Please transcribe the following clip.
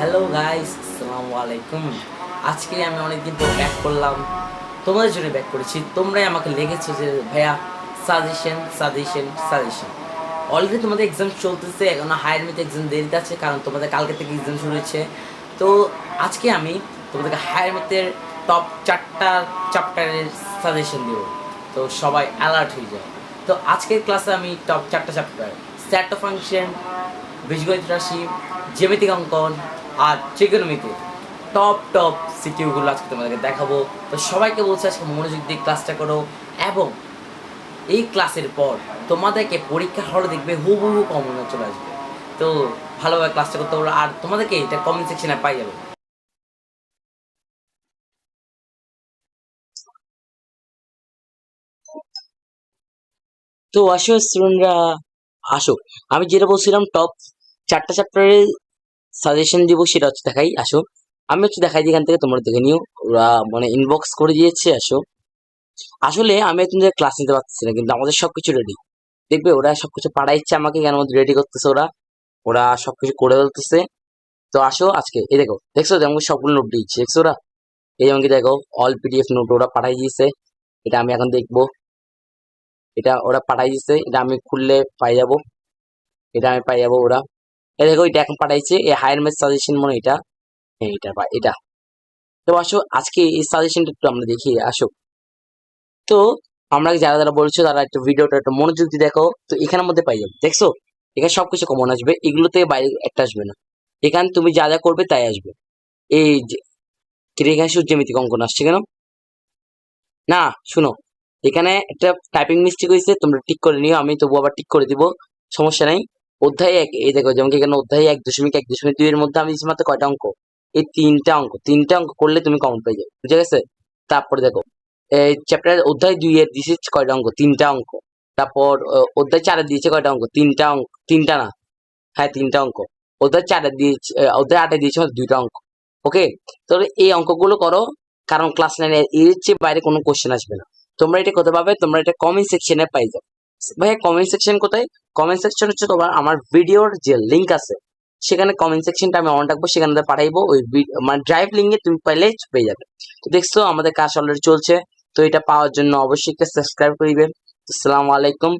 Hello guys, আসসালামু আলাইকুম। আজকে আমি অনেকদিন পর ব্যাক করলাম, তোমাদের জন্য ব্যাক করেছি। তোমরাই আমাকে লেগেছো যে ভাইয়া সাজেশন সাজেশন সাজেশন। অলরেডি তোমাদের এক্সাম চলতেছে, এখন হায়ার মিতে এক্সাম দেরিতে আছে, কারণ তোমাদের কালকে থেকে এক্সাম শুরু হয়েছে। তো আজকে আমি তোমাদেরকে হায়ার মিতের টপ 4টা চ্যাপ্টারের সাজেশন দেবো। তো সবাই অ্যালার্ট হয়ে যায়। তো আজকের ক্লাসে আমি টপ 4টা চ্যাপ্টার, সেট অফ ফাংশন, বীজগণিত রাশি, জ্যামিতিক অঙ্কন আর ট্রিগোনোমেট্রি টপ সিকিউগুলো আজকে তোমাদেরকে দেখাবো। তো সবাইকে বলছি আজকে মনোযোগ দিয়ে ক্লাসটা করো, এবং এই ক্লাসের পর তোমাদেরকে পরীক্ষা হলে দেখবে হুবহু কমন চলে আসবে। তো ভালোভাবে ক্লাসটা করতে পারো, আর তোমাদেরকে এটা কমেন্ট সেকশনে পাই যাবে। তো আসো স্টুডেন্টরা, আসো। আমি যেটা বলছিলাম টপ 4টা চ্যাপ্টারের সাজেশন দিব, সেটা হচ্ছে দেখাই। আসো, আমি হচ্ছে দেখাই দিই, এখান থেকে তোমরা দেখে নিও। ওরা মানে ইনবক্স করে দিয়েছে। আসো, আসলে আমি তোমাদের ক্লাস নিতে পারতেছি না, কিন্তু আমাদের সবকিছু রেডি। দেখবে ওরা সবকিছু পাঠাইছে আমাকে, কেন মধ্যে রেডি করতেছে ওরা। ওরা সবকিছু করে ফেলতেছে। তো আসো আজকে, এই দেখো, দেখছো যেমন সবগুলো নোট দিচ্ছে, দেখছো ওরা। এই যেমন কি দেখো, অল পিডিএফ নোট ওরা পাঠাই দিয়েছে। এটা আমি এখন দেখবো। এটা ওরা পাঠাই দিয়েছে, এটা আমি খুললে পাই যাবো। এটা আমি পাই যাবো ওরা। এই দেখো, এটা এখন পাঠাইছে, এই হায়ার ম্যাথ সাজেশন মনে হয় এটা। হ্যাঁ, এটা এটা। তো আসো আজকে এই সাজেশনটা একটু আমরা দেখি। আসো, তো আমরা যারা যারা বলছো তারা একটু ভিডিওটা একটু মনোযোগ দিয়ে দেখো। তো এখানের মধ্যে পাই যাবে, দেখছো। এখানে সবকিছু কমন আসবে, এগুলো থেকে বাইরে একটা আসবে না। এখানে তুমি যা যা করবে তাই আসবে। এই যে রেখা জ্যামিতিক অঙ্কন আসছে কেন না, শুনো। এখানে একটা টাইপিং মিস্টেক হয়েছে, তোমরা ঠিক করে নিও, আমি তবু আবার ঠিক করে দিব। সমস্যা নাই। অধ্যায় 1, এই দেখো যেমন কি এখানে অধ্যায় 1.1.2 এর মধ্যে আমি দিচ্ছি মাত্র কয়টা অঙ্ক? এই তিনটা অঙ্ক করলে তুমি কমন পেয়ে যাবে, বুঝে গেছে। তারপরে দেখো, এই চ্যাপ্টার অধ্যায় 2 এর দিয়েছে কয়টা অঙ্ক? 3টা অঙ্ক। তারপর অধ্যায় 4 এর দিয়েছে কয়টা অঙ্ক? 3টা অঙ্ক। 3টা না, হ্যাঁ 3টা অঙ্ক। অধ্যায় 4 এর দিয়েছে, অধ্যায় 8 এ দিয়েছে মাত্র 2টা অঙ্ক। ওকে, তাহলে এই অঙ্কগুলো করো, কারণ ক্লাস 9 এর চেয়ে বাইরে কোনো কোশ্চেন আসবে না। তোমরা এটা কোথায় পাবে? তোমরা এটা কমেন্ট সেকশনে পাই যাবে। ভাইয়া কমেন্ট সেকশন কোথায়? কমেন্ট সেকশন হচ্ছে তোমার আমার ভিডিওর যে লিংক আছে, সেখানে কমেন্ট সেকশনটা আমি অন রাখবো, সেখানে পাঠাইবো। ওই মানে ড্রাইভ লিঙ্কে তুমি পাইলে পেয়ে যাবে। তো দেখছো আমাদের কাজ অলরেডি চলছে। তো এটা পাওয়ার জন্য অবশ্যই সাবস্ক্রাইব করিবে। আসসালামু আলাইকুম।